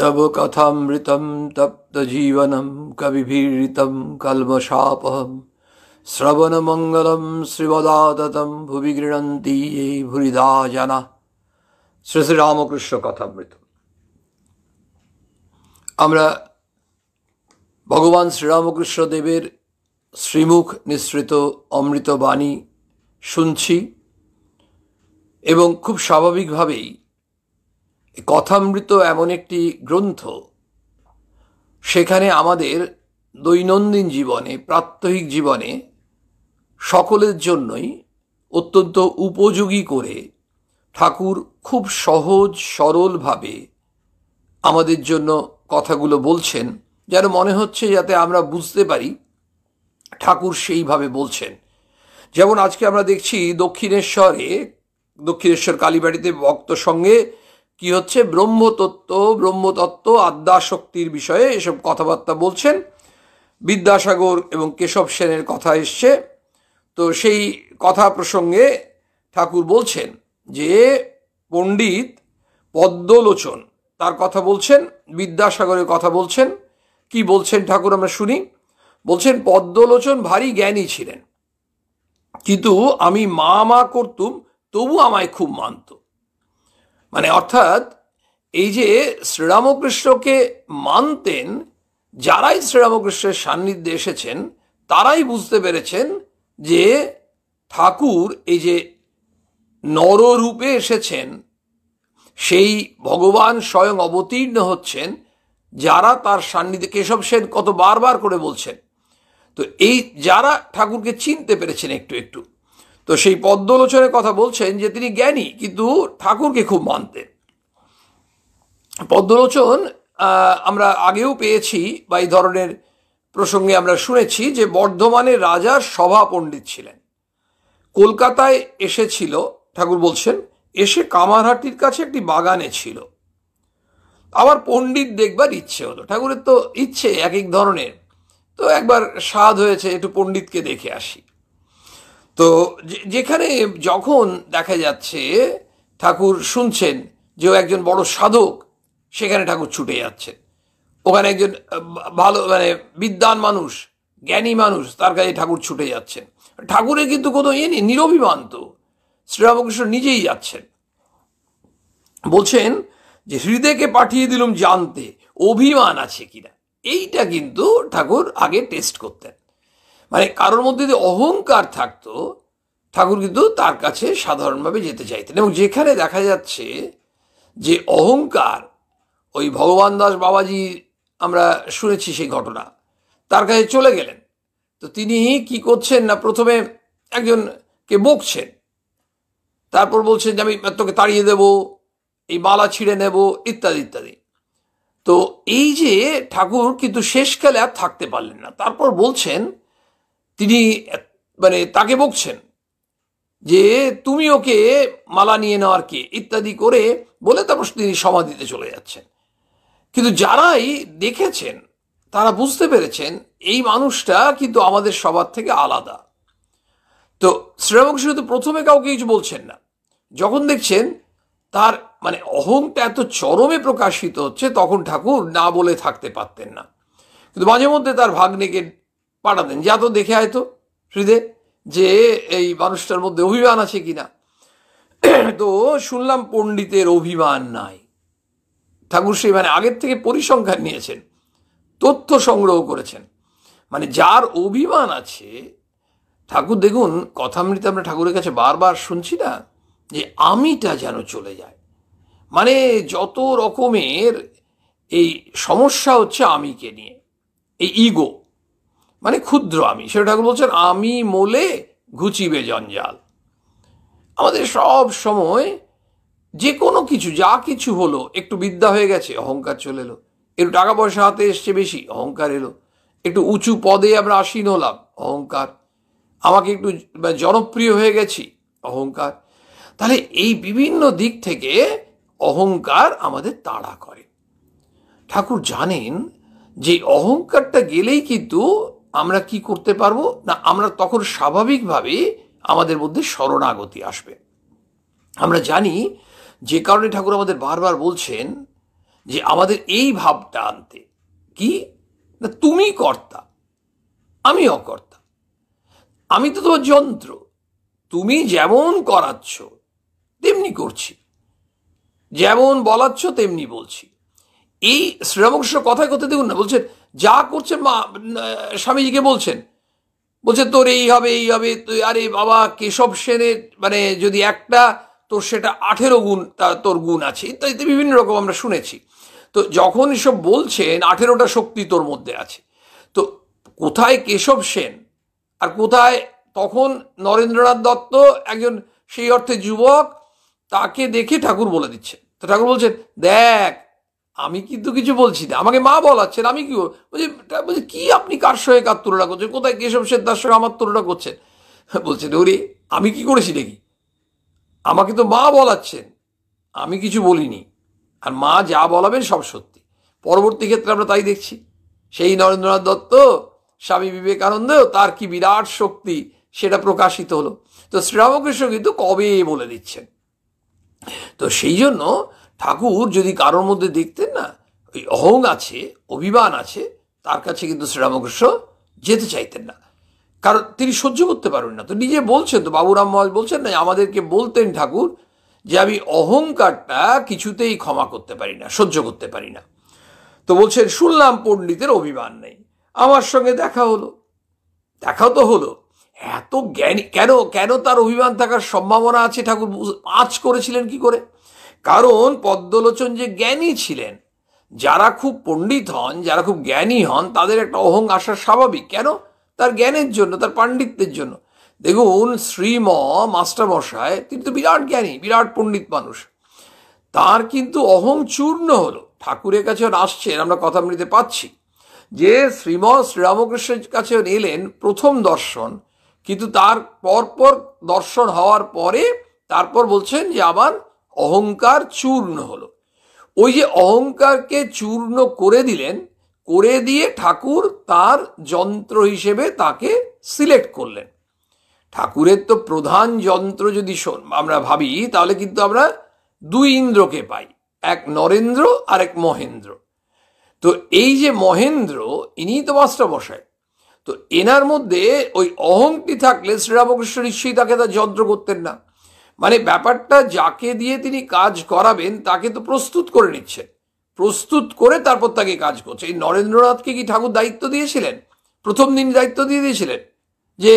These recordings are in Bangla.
तव कथामृतं तप्तजीवनं कविभिरीतं कल्मषापहं श्रवणमंगलं श्रीमदाततं भुवि गृह्णन्ति ये भूरिदा जना। শ্রী শ্রী রামকৃষ্ণ কথামৃত। আমরা ভগবান শ্রীরামকৃষ্ণ দেবের শ্রীমুখ নিঃসৃত অমৃত বাণী শুনছি এবং খুব স্বাভাবিকভাবেই কথামৃত এমন একটি গ্রন্থ, সেখানে আমাদের দৈনন্দিন জীবনে, প্রাত্যহিক জীবনে সকলের জন্যই অত্যন্ত উপযোগী করে ঠাকুর খুব সহজ সরলভাবে আমাদের জন্য কথাগুলো বলছেন, যেন মনে হচ্ছে যাতে আমরা বুঝতে পারি ঠাকুর সেইভাবে বলছেন। যেমন আজকে আমরা দেখছি দক্ষিণেশ্বর কালীবাড়িতে ভক্ত সঙ্গে কি হচ্ছে, ব্রহ্মতত্ত্ব আদ্যাশক্তির বিষয়ে এসব কথাবার্তা বলছেন। বিদ্যাসাগর এবং কেশব সেনের কথা এসছে, তো সেই কথা প্রসঙ্গে ঠাকুর বলছেন যে পণ্ডিত পদ্মলোচন তার কথা বলছেন, বিদ্যাসাগরের কথা বলছেন। কি বলছেন ঠাকুর আমরা শুনি। বলছেন, পদ্মলোচন ভারী জ্ঞানী ছিলেন, কিন্তু আমি মা করতুম তবু আমায় খুব মানত। মানে অর্থাৎ এই যে শ্রীরামকৃষ্ণকে মানতেন, যারাই শ্রীরামকৃষ্ণের সান্নিধ্যে এসেছেন তারাই বুঝতে পেরেছেন যে ঠাকুর এই যে নররূপে এসেছেন, সেই ভগবান স্বয়ং অবতীর্ণ হচ্ছেন যারা তার সান্নিধ্যে। কেশব সেন কত বারবার করে বলছেন। তো এই যারা ঠাকুরকে চিনতে পেরেছেন একটু একটু, তো সেই পদ্মলোচনের কথা বলছেন যে তিনি জ্ঞানী কিন্তু ঠাকুরকে খুব মানতেন। পদ্মলোচন আমরা আগেও পেয়েছি বা এই ধরনের প্রসঙ্গে আমরা শুনেছি যে বর্ধমানের রাজার সভা পণ্ডিত ছিলেন। কলকাতায় এসেছিল ঠাকুর বলছেন, এসে কামারহাটির কাছে একটি বাগানে ছিল। আবার পণ্ডিত দেখবার ইচ্ছে হলো। ঠাকুরের তো ইচ্ছে এক এক ধরনের, তো একবার স্বাদ হয়েছে একটু পণ্ডিতকে দেখে আসি। তো যেখানে যখন দেখা যাচ্ছে ঠাকুর শুনছেন যে ও একজন বড় সাধক, সেখানে ঠাকুর ছুটে যাচ্ছেন। ওখানে একজন ভালো বিদ্বান মানুষ, জ্ঞানী মানুষ, তার কাছে ঠাকুর ছুটে যাচ্ছেন। ঠাকুরের কিন্তু কোনো নেই, নিরভিমান। তো শ্রীরামকৃষ্ণ নিজেই যাচ্ছেন, বলছেন যে হৃদয়কে পাঠিয়ে দিলুম জানতে অভিমান আছে কিনা। এইটা কিন্তু ঠাকুর আগে টেস্ট করতেন। মানে কারোর মধ্যে যদি অহংকার থাকতো, ঠাকুর কিন্তু তার কাছে সাধারণভাবে যেতে চাইতেন। এবং যেখানে দেখা যাচ্ছে যে অহংকার, ওই ভগবান দাস বাবাজি আমরা শুনেছি সেই ঘটনা, তার কাছে চলে গেলেন। তো তিনি কি করছেন না, প্রথমে একজনকে বকছেন, তারপর বলছেন যে আমি তোকে তাড়িয়ে দেব, এই মালা ছিঁড়ে নেব, ইত্যাদি ইত্যাদি। তো এই যে ঠাকুর কিন্তু শেষকালে আর থাকতে পারলেন না। তারপর বলছেন, তিনি তাকে বকছেন যে তুমি ওকে মালা নিয়ে নেওয়ার কে, ইত্যাদি করে বলে তারপর তিনি সমাধিতে চলে যাচ্ছেন। কিন্তু যারাই দেখেছেন তারা বুঝতে পেরেছেন এই মানুষটা কিন্তু আমাদের সবার থেকে আলাদা। তো শ্রীরামকৃষ্ণ তো প্রথমে কাউকে কিছু বলছেন না। যখন দেখছেন তার অহংটা এত চরমে প্রকাশিত হচ্ছে, তখন ঠাকুর না বলে থাকতে পারতেন না। কিন্তু মাঝে মধ্যে তার ভাগ্নেকে পাঠাতেন, যা তো দেখে আয় তো হৃদয় যে এই মানুষটার মধ্যে অভিমান আছে কিনা। তো শুনলাম পণ্ডিতের অভিমান নাই। ঠাকুর সেই আগের থেকে পরিসংখ্যান নিয়েছেন, তথ্য সংগ্রহ করেছেন। যার অভিমান আছে, ঠাকুর দেখুন কথামৃতে আমরা ঠাকুরের কাছে বারবার শুনছি না যে আমিটা যেন চলে যায়। যত রকমের এই সমস্যা হচ্ছে আমিকে নিয়ে, এই ইগো, ক্ষুদ্র আমি। সেটা ঠাকুর বলছেন, আমি মোলে ঘুচিবে জঞ্জাল। আমাদের সব সময় যে কোনো কিছু, যা কিছু হলো, একটু বিদ্যা হয়ে গেছে অহংকার চলে এলো, একটু টাকা পয়সা হাতে এসছে বেশি অহংকার এলো, একটু উঁচু পদে আমরা আসীন হলাম অহংকার, আমাকে একটু জনপ্রিয় হয়ে গেছি অহংকার। তাহলে এই বিভিন্ন দিক থেকে অহংকার আমাদের তাড়া করে। ঠাকুর জানেন যে অহংকারটা গেলেই কিন্তু আমরা কি করতে পারবো না, আমরা তখন স্বাভাবিকভাবে আমাদের মধ্যে শরণাগতি আসবে। আমরা জানি যে কারণে ঠাকুর আমাদের বারবার বলছেন যে আমাদের এই ভাবটা আনতে, কি না তুমি কর্তা আমি অকর্তা, আমি তো তোমার যন্ত্র, তুমি যেমন করাচ্ছ তেমনি করছি, যেমন বলাচ্ছ তেমনি বলছি। এই শ্রীরামকৃষ্ণ কথায় কথা দেখুন না, বলছেন যা করছেন মা স্বামীজিকে বলছেন তোর এই হবে এই হবে, তুই আরে বাবা কেশব সেনের মানে যদি একটা তোর সেটা 18 গুণ তোর গুণ আছে ইত্যাদি বিভিন্ন রকম আমরা শুনেছি। তো যখন এসব বলছেন 18টা শক্তি তোর মধ্যে আছে, তো কোথায় কেশব সেন আর কোথায় তখন নরেন্দ্রনাথ দত্ত একজন সেই অর্থে যুবক, তাকে দেখে ঠাকুর বলে দিচ্ছেন। তো ঠাকুর বলছেন দেখ আমি কিন্তু কিছু বলছি না, আমাকে মা বলাচ্ছেন, আমি কি বলছি কি আপনি কার সঙ্গে কার তুলনা করছেন, কোথায় কেশব সেন তার সঙ্গে আমার তুলনা করছেন? বলছেন ওরে আমি কি করেছি দেখি, আমাকে তো মা বলাচ্ছেন, আমি কিছু বলিনি, আর মা যা বলাবেন সব সত্যি। পরবর্তী ক্ষেত্রে আমরা তাই দেখছি, সেই নরেন্দ্রনাথ দত্ত স্বামী বিবেকানন্দ তার কি বিরাট শক্তি সেটা প্রকাশিত হলো। তো শ্রীরামকৃষ্ণ কিন্তু কবে বলে দিচ্ছেন। তো সেই জন্য ঠাকুর যদি কারোর মধ্যে দেখতেন না ওই অহং আছে অভিমান আছে, তার কাছে কিন্তু শ্রীরামকৃষ্ণ যেতে চাইতেন না, কারণ তিনি সহ্য করতে পারবেন না। তো নিজে বলছেন, তো বাবুরাম মহারাজ বলছেন না, আমাদেরকে বলতেন ঠাকুর যে আমি অহংকারটা কিছুতেই ক্ষমা করতে পারি না, সহ্য করতে পারি না। তো বলছেন শুনলাম পণ্ডিতের অভিমান নেই, আমার সঙ্গে দেখা হলো, দেখা তো হলো, এত জ্ঞানী কেন কেন তার অভিমান থাকার সম্ভাবনা আছে ঠাকুর আঁচ করেছিলেন কি করে? কারণ পদ্মলোচন যে জ্ঞানী ছিলেন, যারা খুব পণ্ডিত হন যারা খুব জ্ঞানী হন তাদের একটা অহং আসা স্বাভাবিক। কেন? তার জ্ঞানের জন্য, তার পাণ্ডিত্যের জন্য। দেখুন শ্রীম মাস্টারমশাই তিনি তো বিরাট জ্ঞানী বিরাট পণ্ডিত মানুষ, তার কিন্তু অহং চূর্ণ হলো। ঠাকুরের কাছে আসছেন, আমরা কথামৃতে পাচ্ছি যে শ্রীরামকৃষ্ণের কাছে এলেন প্রথম দর্শন, কিন্তু তার পরপর দর্শন হওয়ার পরে তারপর বলছেন যে আবার অহংকার চূর্ণ হলো। ওই যে অহংকারকে চূর্ণ করে দিলেন, করে দিয়ে ঠাকুর তার যন্ত্র হিসেবে তাকে সিলেক্ট করলেন। ঠাকুরের তো প্রধান যন্ত্র যদি আমরা ভাবি তাহলে কিন্তু আমরা দুই ইন্দ্রকে পাই, এক নরেন্দ্র আর এক মহেন্দ্র। তো এই যে মহেন্দ্র ইনি তো মাস্টারমশাই, তো এনার মধ্যে ওই অহংটি থাকলে শ্রীরামকৃষ্ণ নিশ্চয়ই তাকে তার যন্ত্র করতেন না। মানে ব্যাপারটা যাকে দিয়ে তিনি কাজ করাবেন তাকে তো প্রস্তুত করে নিচ্ছেন, প্রস্তুত করে তারপর তাকে কাজ করছে। এই নরেন্দ্রনাথকে কি ঠাকুর দায়িত্ব দিয়েছিলেন? প্রথম দিন দায়িত্ব দিয়ে দিয়েছিলেন যে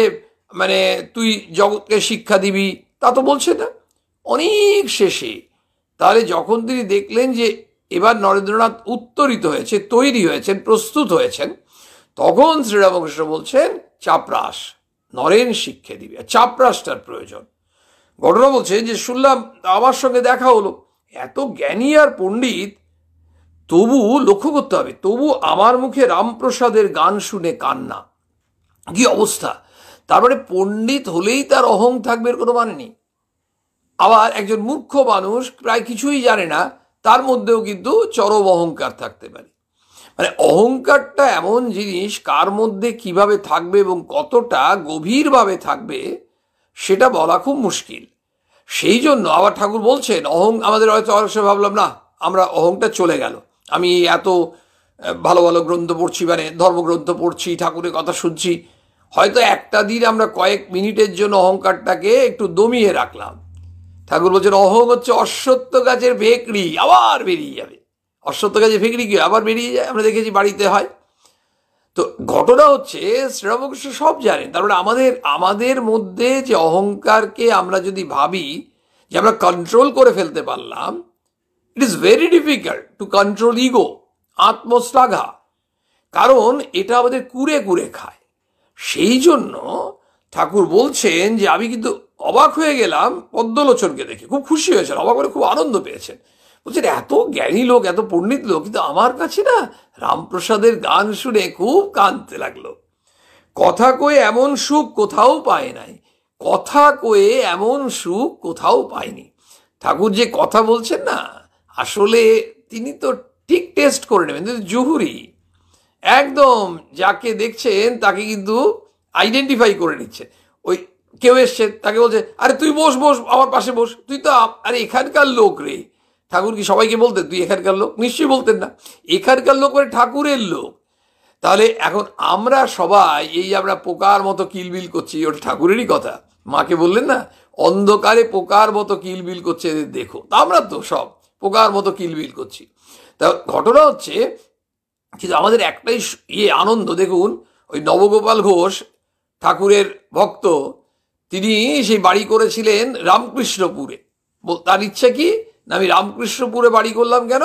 মানে তুই জগৎকে শিক্ষা দিবি, তা তো বলছে না, অনেক শেষে। তাহলে যখন তিনি দেখলেন যে এবার নরেন্দ্রনাথ উত্তরিত হয়েছে, তৈরি হয়েছেন, প্রস্তুত হয়েছেন, তখন শ্রীরামকৃষ্ণ বলছেন চাপরাস নরেন শিক্ষা দিবে, চাপরাসটার প্রয়োজন। ঘটনা বলছে যে শুনলাম আমার সঙ্গে দেখা হলো, এত জ্ঞানী আর পণ্ডিত, তবু লক্ষ্য করতে হবে, তবু আমার মুখে রামপ্রসাদের গান শুনে কান্না। কি অবস্থা! তারপরে পণ্ডিত হলেই তার অহং থাকবে কোনো মানে নেই। আবার একজন মূর্খ মানুষ প্রায় কিছুই জানে না, তার মধ্যেও কিন্তু চরম অহংকার থাকতে পারে। মানে অহংকারটা এমন জিনিস, কার মধ্যে কিভাবে থাকবে এবং কতটা গভীরভাবে থাকবে সেটা বলা খুব মুশকিল। সেই জন্য আবার ঠাকুর বলছেন আমাদের হয়তো ভাবলাম না আমরা অহংটা চলে গেল, আমি এত ভালো ভালো গ্রন্থ পড়ছি, মানে ধর্মগ্রন্থ পড়ছি, ঠাকুরের কথা শুনছি, হয়তো একটা দিন আমরা কয়েক মিনিটের জন্য অহংকারটাকে একটু দমিয়ে রাখলাম। ঠাকুর বলছেন অহং হচ্ছে অশ্বত্থ গাছের ভেকড়ি, আবার বেরিয়ে যাবে। অশ্বত্থ গাছের ভেকড়ি কি আবার বেরিয়ে যায়, আমরা দেখেছি বাড়িতে হয়। তো ঘটনা হচ্ছে শ্রীরামকৃষ্ণ সব জানেন। তারপরে আমাদের মধ্যে যে অহংকারকে আমরা যদি ভাবি যে আমরা কন্ট্রোল করে ফেলতে পারলাম, it is very difficult to control ego, আত্মশ্লাঘা, কারণ এটা আমাদের কুরে কুরে খায়। সেই জন্য ঠাকুর বলছেন যে আমি কিন্তু অবাক হয়ে গেলাম পদ্মলোচনকে দেখে, খুব খুশি হয়েছেন, অবাক করে খুব আনন্দ পেয়েছেন। বলছেন এত জ্ঞানী লোক এত পণ্ডিত লোক, কিন্তু আমার কাছে না রামপ্রসাদের গান শুনে খুব কাঁদতে লাগলো। কথা কয়ে এমন সুখ কোথাও পায় নাই, কথা কয়ে এমন সুখ কোথাও পায়নি। ঠাকুর যে কথা বলছেন না, আসলে তিনি তো ঠিক টেস্ট করে নেবেন, কিন্তু জহুরি একদম যাকে দেখছেন তাকে কিন্তু আইডেন্টিফাই করে নিচ্ছে। ওই কেউ এসছে তাকে বলছে আরে তুই বস বস আমার পাশে বস, তুই তো আরে এখানকার লোক রে, ঠাকুর কি সবাইকে বলতেন তুই এখানকার লোক? নিশ্চয়ই বলতেন না। এখানকার লোক মানে ঠাকুরের লোক। তাহলে এখন আমরা সবাই এই আমরা পোকার মতো কিলবিল করছি, ওটা ঠাকুরেরই কথা। মাকে বললেন না, অন্ধকারে পোকার মতো কিলবিল করছে এদের দেখো। তা আমরা তো সব পোকার মতো কিলবিল করছি। তা ঘটনা হচ্ছে কিন্তু আমাদের একটাই আনন্দ। দেখুন, ওই নবগোপাল ঘোষ ঠাকুরের ভক্ত, তিনি সেই বাড়ি করেছিলেন রামকৃষ্ণপুরে। তার ইচ্ছা কি না, আমি রামকৃষ্ণপুরে বাড়ি করলাম কেন?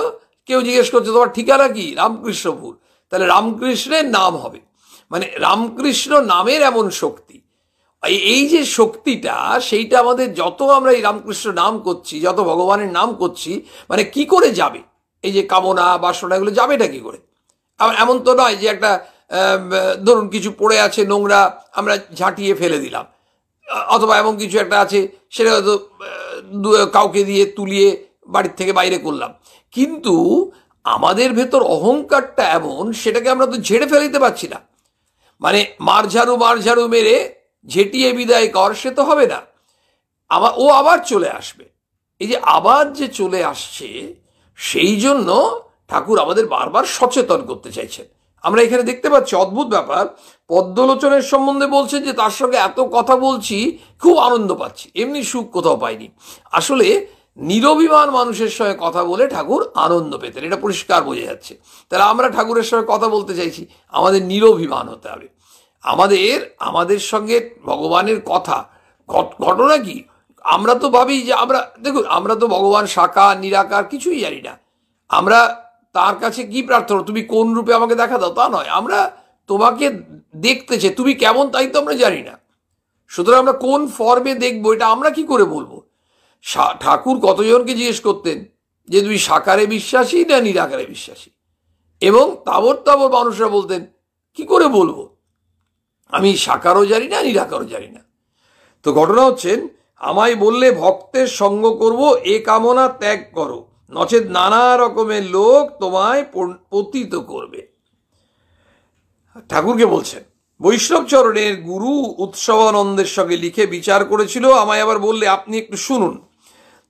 কেউ জিজ্ঞেস করছে তোমার ঠিকানা কি? রামকৃষ্ণপুর। তাহলে রামকৃষ্ণের নাম হবে, মানে রামকৃষ্ণ নামের এমন শক্তি। এই যে শক্তিটা, সেইটা আমাদের যত আমরা এই রামকৃষ্ণ নাম করছি, যত ভগবানের নাম করছি, মানে কি করে যাবে? এই যে কামনা বাসনা এগুলো যাবেটা কি করে? এমন তো নয় যে একটা ধরুন কিছু পড়ে আছে নোংরা, আমরা ঝাঁটিয়ে ফেলে দিলাম, অথবা এমন কিছু একটা আছে সেটা হয়তো কাউকে দিয়ে তুলিয়ে বাড়ির থেকে বাইরে করলাম। কিন্তু আমাদের ভেতর অহংকারটা এমন, সেটাকে আমরা তো ঝেড়ে ফেলে দিতে পারছি না। মানে মারঝাড়ু মেরে ঝেঁটিয়ে বিদায় কর, সে তো হবে না। ও আবার চলে আসবে। এই যে আবার যে চলে আসছে, সেই জন্য ঠাকুর আমাদের বারবার সচেতন করতে চাইছেন। আমরা এখানে দেখতে পাচ্ছি অদ্ভুত ব্যাপার। পদ্মলোচনের সম্বন্ধে বলছেন যে তার সঙ্গে এত কথা বলছি, খুব আনন্দ পাচ্ছি, এমনি সুখ কোথাও পাইনি। আসলে নিরভিমান মানুষের সঙ্গে কথা বলে ঠাকুর আনন্দ পেতেন, এটা পরিষ্কার বোঝা যাচ্ছে। তাহলে আমরা ঠাকুরের সঙ্গে কথা বলতে চাইছি, আমাদের নিরভিমান হতে হবে। আমাদের সঙ্গে ভগবানের কথা ঘটনা কি? আমরা তো ভাবি যে দেখুন, আমরা তো ভগবান সাকার নিরাকার কিছুই জানি না। আমরা তার কাছে কি প্রার্থনা, তুমি কোন রূপে আমাকে দেখা দাও, তা নয়। আমরা তোমাকে দেখতে চাই, তুমি কেমন তাই তো আমরা জানি না। সুতরাং আমরা কোন ফর্মে দেখবো এটা আমরা কি করে বলবো? ঠাকুর কতজনকে জিজ্ঞেস করতেন যে তুই সাকারে বিশ্বাসী না নিরাকারে বিশ্বাসী, এবং তাবর মানুষরা বলতেন কি করে বলবো, আমি সাকারও জানি না নিরাকারও জানি না। তো ঘটনা হচ্ছেন, আমায় বললে ভক্তের সঙ্গ করব, এ কামনা ত্যাগ করো, নচেত নানা রকমের লোক তোমায় পতিত করবে। ঠাকুরকে বলছেন। বৈষ্ণব চরণের গুরু উৎসবানন্দের সঙ্গে লিখে বিচার করেছিল, আমায় আবার বললে আপনি একটু শুনুন।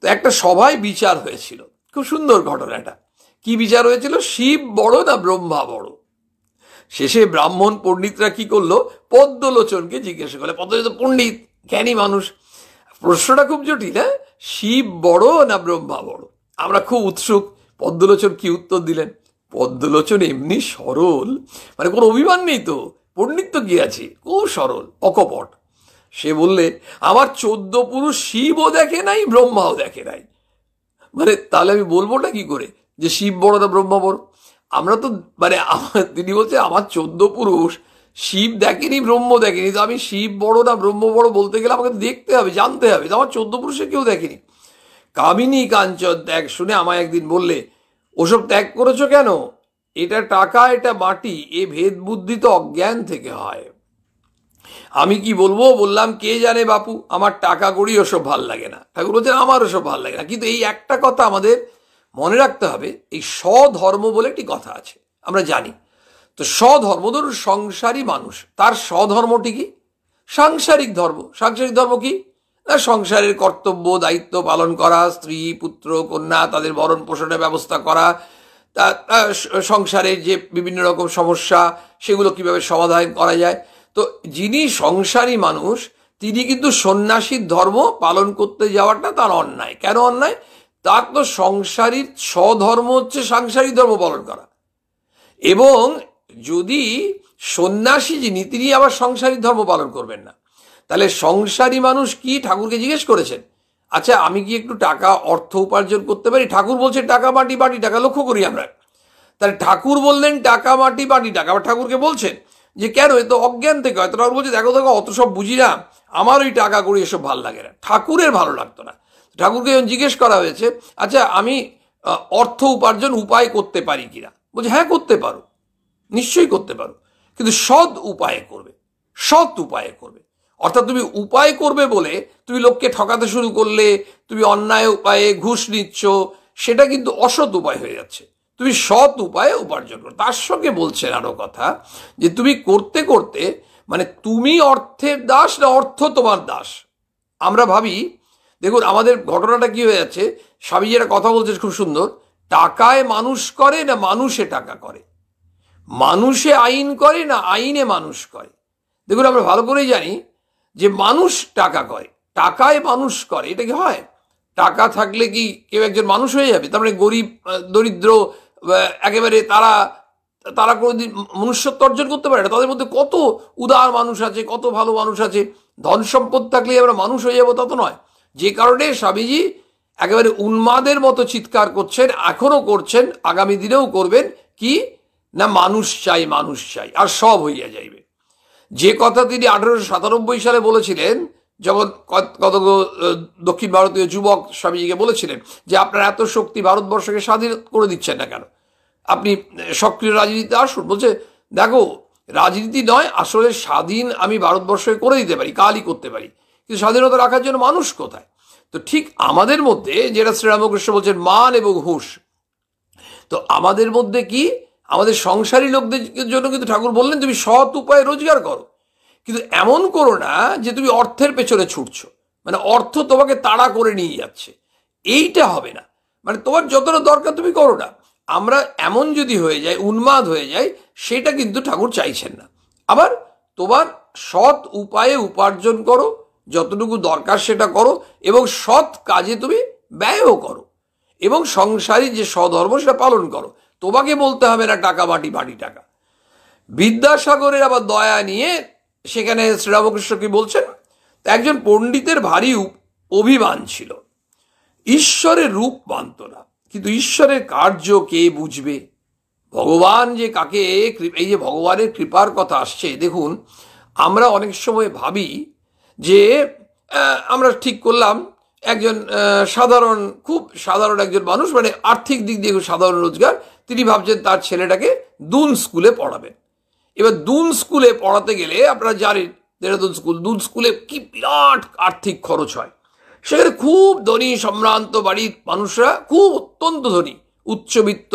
তো একটা সভায় বিচার হয়েছিল, খুব সুন্দর ঘটনাটা। কি বিচার হয়েছিল? শিব বড় না ব্রহ্মা বড়? শেষে ব্রাহ্মণ পণ্ডিতরা কি করলো, পদ্মলোচনকে জিজ্ঞাসা করলে। পদ্মলোচন পণ্ডিত, জ্ঞানী মানুষ। প্রশ্নটা খুব জটিল, হ্যাঁ? শিব বড় না ব্রহ্মা বড়? আমরা খুব উৎসুক পদ্মলোচন কি উত্তর দিলেন। পদ্মলোচন এমনি সরল, মানে কোনো অভিমান নেই তো, পণ্ডিত তো কি আছে, খুব সরল অকপট। সে বললে আমার 14 পুরুষ শিবও দেখে নাই, ব্রহ্মাও দেখে নাই। মানে তাহলে আমি বলবোটা কি করে যে শিব বড় না ব্রহ্মা বড়? আমরা তো মানে তিনি বলছে আমার 14 পুরুষ শিব দেখেনি, ব্রহ্ম দেখেনি, তো আমি শিব বড় না ব্রহ্ম বড় বলতে গেলে আমাকে দেখতে হবে, জানতে হবে। তো আমার 14 পুরুষে কেউ দেখেনি। কামিনী কাঞ্চন ত্যাগ শুনে আমায় একদিন বললে, ওসব ত্যাগ করেছো কেন? এটা টাকা, এটা মাটি, এ ভেদ বুদ্ধি তো অজ্ঞান থেকে হয়। আমি কি বলবো? বললাম কে জানে বাপু, আমার টাকা করি ওসব ভাল লাগে না। ঠাকুর বলছেন আমার ওসব ভাল লাগে না। কিন্তু এই একটা কথা আমাদের মনে রাখতে হবে, এই স্বধর্ম বলে একটি কথা আছে, আমরা জানি। তো স্বধর্ম, ধরুন সংসারী মানুষ, তার স্বধর্মটি কি? সাংসারিক ধর্ম। সাংসারিক ধর্ম কি? না, সংসারের কর্তব্য দায়িত্ব পালন করা, স্ত্রী পুত্র কন্যা তাদের ভরণ পোষণের ব্যবস্থা করা, তা সংসারের যে বিভিন্ন রকম সমস্যা সেগুলো কিভাবে সমাধান করা যায়। তো যিনি সংসারী মানুষ, তিনি কিন্তু সন্ন্যাসীর ধর্ম পালন করতে যাওয়াটা তার অন্যায়। কেন অন্যায়? তার তো সংসারীর স্বধর্ম হচ্ছে সাংসারিক ধর্ম পালন করা। এবং যদি সন্ন্যাসী যিনি, তিনি আবার সংসারিক ধর্ম পালন করবেন না, তাহলে সংসারী মানুষ কি? ঠাকুরকে জিজ্ঞেস করেছেন, আচ্ছা আমি কি একটু টাকা অর্থ উপার্জন করতে পারি? ঠাকুর বলছেন টাকা মাটি বাটি টাকা। লক্ষ্য করি আমরা, তাহলে ঠাকুর বললেন টাকা মাটি বাটি টাকা, আবার ঠাকুরকে বলছেন যে কেন? এ তো অজ্ঞান থেকে হয়। তো ঠাকুর বলছে দেখো অত সব বুঝি না, আমার ওই টাকা করি এসব ভালো লাগে না। ঠাকুরের ভালো লাগতো না। ঠাকুরকে যখন জিজ্ঞেস করা হয়েছে, আচ্ছা আমি অর্থ উপার্জন উপায় করতে পারি কিনা, বলছে হ্যাঁ করতে পারো, নিশ্চয়ই করতে পারো, কিন্তু সৎ উপায়ে করবে, সৎ উপায়ে করবে। অর্থাৎ তুমি উপায় করবে বলে তুমি লোককে ঠকাতে শুরু করলে, তুমি অন্যায় উপায়ে ঘুষ নিচ্ছ, সেটা কিন্তু অসৎ উপায় হয়ে যাচ্ছে। তুমি সৎ উপায়ে উপার্জন করো। তার সঙ্গে বলছেন আরো কথা, যে তুমি করতে করতে, মানে তুমি অর্থের দাস না অর্থ তোমার দাস? আমরা ভাবি দেখুন আমাদের ঘটনাটা কি হয়ে যাচ্ছে, স্বামীজি একটা কথা বলছে খুব সুন্দর, টাকায় মানুষ করে না মানুষে টাকা করে, মানুষে আইন করে না আইনে মানুষ করে। দেখুন আমরা ভালো করেই জানি যে মানুষ টাকা করে, টাকায় মানুষ করে, এটা কি হয়? টাকা থাকলে কি কেউ একজন মানুষ হয়ে যাবে? তার মানে গরিব দরিদ্র একেবারে তারা তারা কোনোদিন মনুষ্যত্ব অর্জন করতে পারে না। তাদের মধ্যে কত উদার মানুষ আছে, কত ভালো মানুষ আছে। ধন সম্পদ থাকলেই আমরা মানুষ হয়ে যাবো তা তো নয়। যে কারণে স্বামীজি একেবারে উন্মাদের মতো চিৎকার করছেন, এখনো করছেন, আগামী দিনেও করবেন, কি না মানুষ চাই মানুষ চাই আর সব হইয়া যাইবে। যে কথা তিনি 1897 সালে বলেছিলেন, যখন কত দক্ষিণ ভারতীয় যুবক স্বামীজিকে বলেছিলেন যে আপনার এত শক্তি, ভারতবর্ষকে স্বাধীন করে দিচ্ছেন না কেন, আপনি সক্রিয় রাজনীতিতে আসুন। বলছে দেখো রাজনীতি নয়, আসলে স্বাধীন আমি ভারতবর্ষকে করে দিতে পারি, কালই করতে পারি, কিন্তু স্বাধীনতা রাখার জন্য মানুষ কোথায়? তো ঠিক আমাদের মধ্যে যেটা শ্রীরামকৃষ্ণ বলছেন মান এবং হুঁশ, তো আমাদের মধ্যে কি আমাদের সংসারী লোকদের জন্য কিন্তু ঠাকুর বললেন তুমি সৎ উপায়ে রোজগার করো, কিন্তু এমন করো না যে তুমি অর্থের পেছনে ছুটছো, মানে অর্থ তোমাকে তাড়া করে নিয়ে যাচ্ছে, এইটা হবে না। মানে তোমার যতটা দরকার তুমি করো না। আমরা এমন যদি হয়ে যাই, উন্মাদ হয়ে যাই, সেটা কিন্তু ঠাকুর চাইছেন না। আবার তোমার সৎ উপায়ে উপার্জন করো, যতটুকু দরকার সেটা করো, এবং সৎ কাজে তুমি ব্যয়ও করো, এবং সংসারী যে স্বধর্ম সেটা পালন করো। তোমাকে বলতে হবে না টাকা মাটি মাটি টাকা। বিদ্যাসাগরের আবার দয়া নিয়ে সেখানে শ্রীরামকৃষ্ণ কি বলছেন, একজন পণ্ডিতের ভারী অভিমান ছিল, ঈশ্বরের রূপ মানত না, কিন্তু ঈশ্বরের কার্য কে বুঝবে? ভগবান যে কাকে, এই যে ভগবানের কৃপার কথা আসছে, দেখুন আমরা অনেক সময় ভাবি যে আমরা ঠিক করলাম একজন সাধারণ, খুব সাধারণ একজন মানুষ, মানে আর্থিক দিক দিয়ে খুব সাধারণ রোজগার, তিনি ভাবছেন তার ছেলেটাকে দুন স্কুলে পড়াবেন। এবার দুন স্কুলে পড়াতে গেলে আপনারা জানেন দেহরাদুন স্কুল, দুন স্কুলে কি বিরাট আর্থিক খরচ হয়। সেখানে খুব ধনী সম্ভ্রান্ত বাড়ির মানুষরা, খুব অত্যন্ত ধনী উচ্চবিত্ত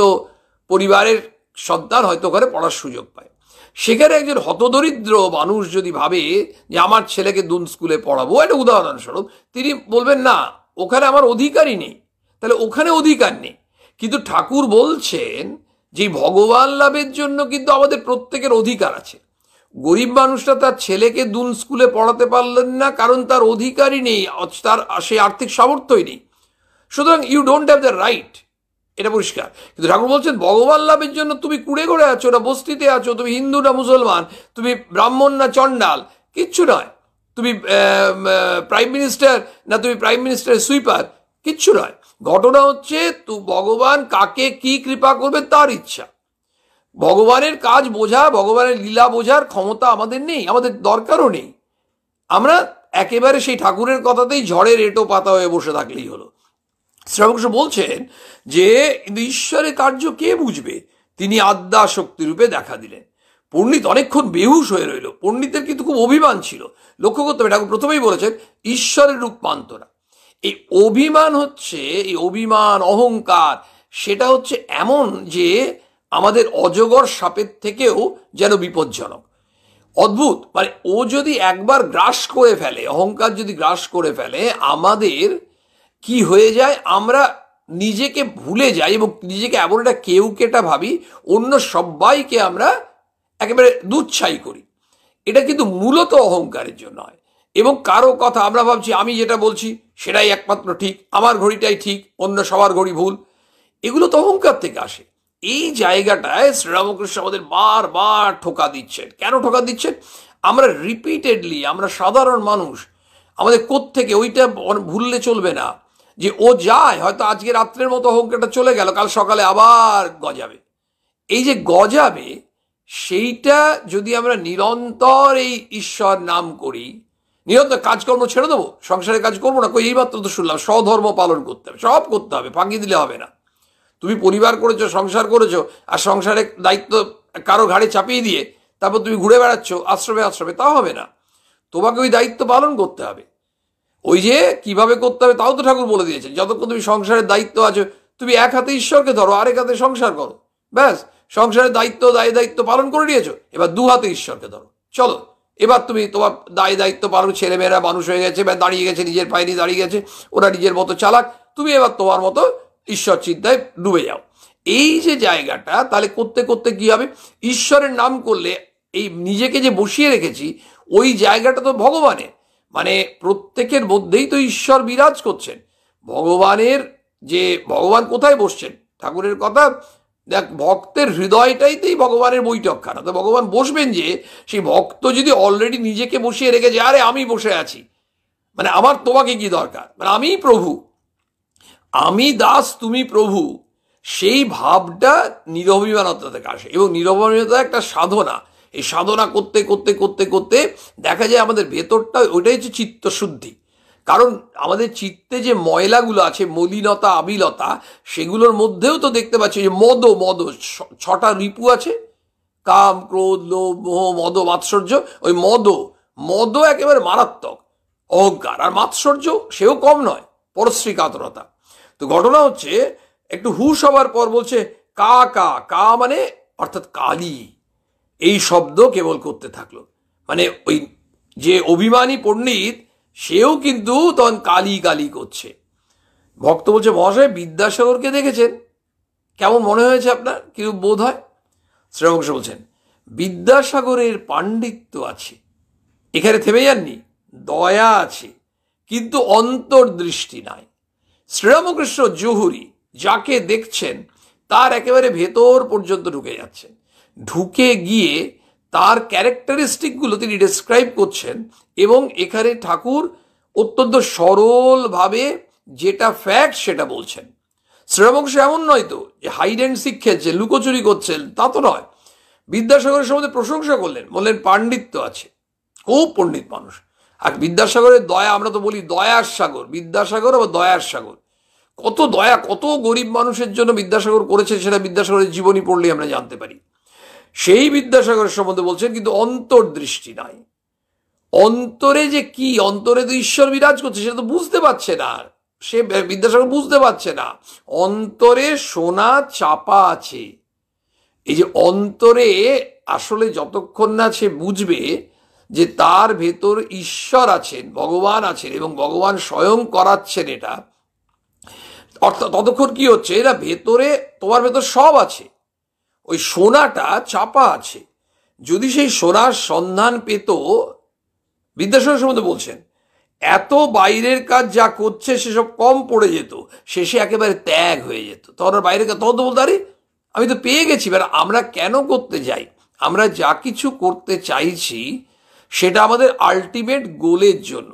পরিবারের সন্তান হয়তো ওখানে পড়ার সুযোগ পায়। সেখানে একজন হতদরিদ্র মানুষ যদি ভাবে যে আমার ছেলেকে দুন স্কুলে পড়াবো, একটা উদাহরণস্বরূপ, তিনি বলবেন না ওখানে আমার অধিকারই নেই, তাহলে ওখানে অধিকার নেই। কিন্তু ঠাকুর বলছেন যে ভগবান লাভের জন্য কিন্তু আমাদের প্রত্যেকের অধিকার আছে। গরিব মানুষটা তার ছেলেকে দুন স্কুলে পড়াতে পারলেন না, কারণ তার অধিকারই নেই, তার সেই আর্থিক সামর্থ্যই নেই। সুতরাং you don't have the right, এটা পরিষ্কার। কিন্তু ঠাকুর বলছেন ভগবান লাভের জন্য তুমি কুড়ে ঘরে আছো না বস্তিতে আছো, তুমি হিন্দু না মুসলমান, তুমি ব্রাহ্মণ না চণ্ডাল, কিচ্ছু নয়, তুমি প্রাইম মিনিস্টার না তুমি প্রাইম মিনিস্টারের সুইপার, কিচ্ছু নয়। ঘটনা হচ্ছে ভগবান কাকে কি কৃপা করবে তার ইচ্ছা। ভগবানের কাজ বোঝা, ভগবানের লীলা বোঝার ক্ষমতা আমাদের নেই, আমাদের দরকারও নেই। আমরা একেবারে সেই ঠাকুরের কথাতেই ঝড়ের এঁটো পাতা হয়ে বসে থাকলেই হলো। শ্রীরামকৃষ্ণ বলছেন যে ঈশ্বরের কার্য কে বুঝবে, তিনি আদ্যা শক্তি রূপে দেখা দিলেন। পণ্ডিত অনেকক্ষণ বেহুশ হয়ে রইল। পণ্ডিতের কিন্তু খুব অভিমান ছিল, লক্ষ্য করতে হবে, ঠাকুর প্রথমেই বলেছেন ঈশ্বরের রূপ মানত না। এই অভিমান হচ্ছে, এই অভিমান অহংকার, সেটা হচ্ছে এমন যে আমাদের অজগর সাপের থেকেও যেন বিপজ্জনক, অদ্ভুত। মানে ও যদি একবার গ্রাস করে ফেলে, অহংকার যদি গ্রাস করে ফেলে, আমাদের কি হয়ে যায়, আমরা নিজেকে ভুলে যাই এবং নিজেকে এমন একটা কেউ কেটা ভাবি, অন্য সবাইকে আমরা একেবারে দুচ্ছাই করি। এটা কিন্তু মূলত অহংকারের জন্য হয়। এবং কারো কথা আমরা ভাবছি আমি যেটা বলছি সেটাই একমাত্র ঠিক, আমার ঘড়িটাই ঠিক, অন্য সবার ঘড়ি ভুল, এগুলো তো অহংকার থেকে আসে। এই জায়গাটায় শ্রীরামকৃষ্ণ আমাদের বারবার ঠোকা দিচ্ছেন। কেন ঠোকা দিচ্ছেন? আমরা রিপিটেডলি, আমরা সাধারণ মানুষ, আমাদের কোত্থেকে ওইটা ভুললে চলবে না যে ও যায়, হয়তো আজকে রাত্রের মতো অহংকারটা চলে গেল, কাল সকালে আবার গজাবে। এই যে গজাবে, সেইটা যদি আমরা নিরন্তর এই ঈশ্বর নাম করি, নিরন্তর কাজকর্ম ছেড়ে দেবো, সংসারে কাজ করবো না, কই এইমাত্র তো শুনলাম স্বধর্ম পালন করতে হবে, সব করতে হবে, ফাঁকি দিলে হবে না। তুমি পরিবার করেছো, সংসার করেছো, আর সংসারের দায়িত্ব কারো ঘাড়ে চাপিয়ে দিয়ে তারপর তুমি ঘুরে বেড়াচ্ছ আশ্রমে আশ্রমে, তা হবে না। তোমাকে ওই দায়িত্ব পালন করতে হবে। ওই যে কিভাবে করতে হবে তাও তো ঠাকুর বলে দিয়েছেন। যতক্ষণ তুমি সংসারের দায়িত্ব আছো, তুমি এক হাতে ঈশ্বরকে ধরো, আরেক হাতে সংসার করো, ব্যাস। সংসারের দায়িত্ব পালন করে নিয়েছো, এবার দু হাতে ঈশ্বরকে ধরো, চলো এবার তুমি তোমার দায়িত্ব পারো, ছেলেমেয়েরা মানুষ হয়ে গেছে বা দাঁড়িয়ে গেছে, নিজের পায়ে নিয়ে দাঁড়িয়ে গেছে, ওরা নিজের মতো চালাক, তুমি এবার তোমার মতো ঈশ্বর চিন্তায় ডুবে যাও। এই যে জায়গাটা, তাহলে করতে করতে কি হবে, ঈশ্বরের নাম করলে এই নিজেকে যে বসিয়ে রেখেছি ওই জায়গাটা তো ভগবানের, মানে প্রত্যেকের মধ্যেই তো ঈশ্বর বিরাজ করছেন। ভগবানের যে ভগবান কোথায় বসছেন, ঠাকুরের কথা দেখ, ভক্তের হৃদয়টাইতেই ভগবানের বৈঠকখানা। তো ভগবান বসবেন যে, সেই ভক্ত যদি অলরেডি নিজেকে বসিয়ে রেখেছে, আরে আমি বসে আছি, মানে আমার তোমাকে কি দরকার, মানে আমি প্রভু, আমি দাস তুমি প্রভু, সেই ভাবটা নিরভিমানতা থেকে আসে। এবং নিরভিমানতা একটা সাধনা। এই সাধনা করতে করতে করতে করতে দেখা যায় আমাদের ভেতরটা, ওইটাই হচ্ছে চিত্তশুদ্ধি। কারণ আমাদের চিত্তে যে ময়লাগুলো আছে, মলিনতা আবিলতা, সেগুলোর মধ্যেও তো দেখতে পাচ্ছি যে মদ, 6টা রিপু আছে, কাম ক্রোধ লোভ মোহ মদ মাৎসর্য। ওই মদ একেবারে মারাত্মক, অহংকার। আর মাৎসর্য সেও কম নয়, পরশ্রী কাতরতা। তো ঘটনা হচ্ছে, একটু হুশ হবার পর বলছে কা কা কা, মানে অর্থাৎ কালী, এই শব্দ কেবল করতে থাকলো। মানে ওই যে অভিমানী পণ্ডিত, সেও কিন্তু তখন কালী কালী করছে। ভক্ত বলছে, মহাশয় বিদ্যাসাগরকে দেখেছেন, কেমন মনে হয়েছে আপনার, কিরূপ বোধ হয়? শ্রীরামকৃষ্ণ বলছেন, বিদ্যাসাগরের পাণ্ডিত্য আছে, এখানে থেমে যাননি, দয়া আছে, কিন্তু অন্তর্দৃষ্টি নাই। শ্রীরামকৃষ্ণ জহুরি যাকে দেখছেন তার একেবারে ভেতর পর্যন্ত ঢুকে যাচ্ছেন, ঢুকে গিয়ে তার ক্যারেক্টারিস্টিকগুলো তিনি ডেসক্রাইব করছেন। এবং এখানে ঠাকুর অত্যন্ত সরলভাবে যেটা ফ্যাক্ট সেটা বলছেন। শ্রীরামকৃষ্ণ এমন নয় তো যে হাইড অ্যান্ড সিক খেলছেন, লুকোচুরি করছেন, তা তো নয়। বিদ্যাসাগরের সম্বন্ধে প্রশংসা করলেন, বললেন পাণ্ডিত্য আছে, খুব পণ্ডিত মানুষ। আর বিদ্যাসাগরের দয়া, আমরা তো বলি দয়ার সাগর, বিদ্যাসাগর আবার দয়ার সাগর। কত দয়া, কত গরিব মানুষের জন্য বিদ্যাসাগর করেছে, সেটা বিদ্যাসাগরের জীবনী পড়লেই আমরা জানতে পারি। সেই বিদ্যাসাগরের সম্বন্ধে বলছেন, কিন্তু অন্তর্দৃষ্টি নাই। অন্তরে যে কি, অন্তরে তো ঈশ্বর বিরাজ করছে, সেটা তো বুঝতে পারছে না, সে বিদ্যাসাগর বুঝতে পারছে না। অন্তরে সোনা চাপা আছে। এই যে অন্তরে আসলে যতক্ষণ না সে বুঝবে যে তার ভেতর ঈশ্বর আছেন, ভগবান আছেন, এবং ভগবান স্বয়ং করাচ্ছেন এটা, অর্থাৎ ততক্ষণ কি হচ্ছে, এরা ভেতরে, তোমার ভেতর সব আছে, ওই সোনাটা চাপা আছে। যদি সেই সোনার সন্ধান পেত, বিদ্যাসাগর সম্বন্ধে বলছেন, এত বাইরের কাজ যা করছে সেসব কম পড়ে যেত, শেষে একেবারে ত্যাগ হয়ে যেত। তখন বাইরের কাজ, তখন তো বলতে আরে আমি তো পেয়ে গেছি। এবার আমরা কেন করতে যাই, আমরা যা কিছু করতে চাইছি সেটা আমাদের আলটিমেট গোলের জন্য।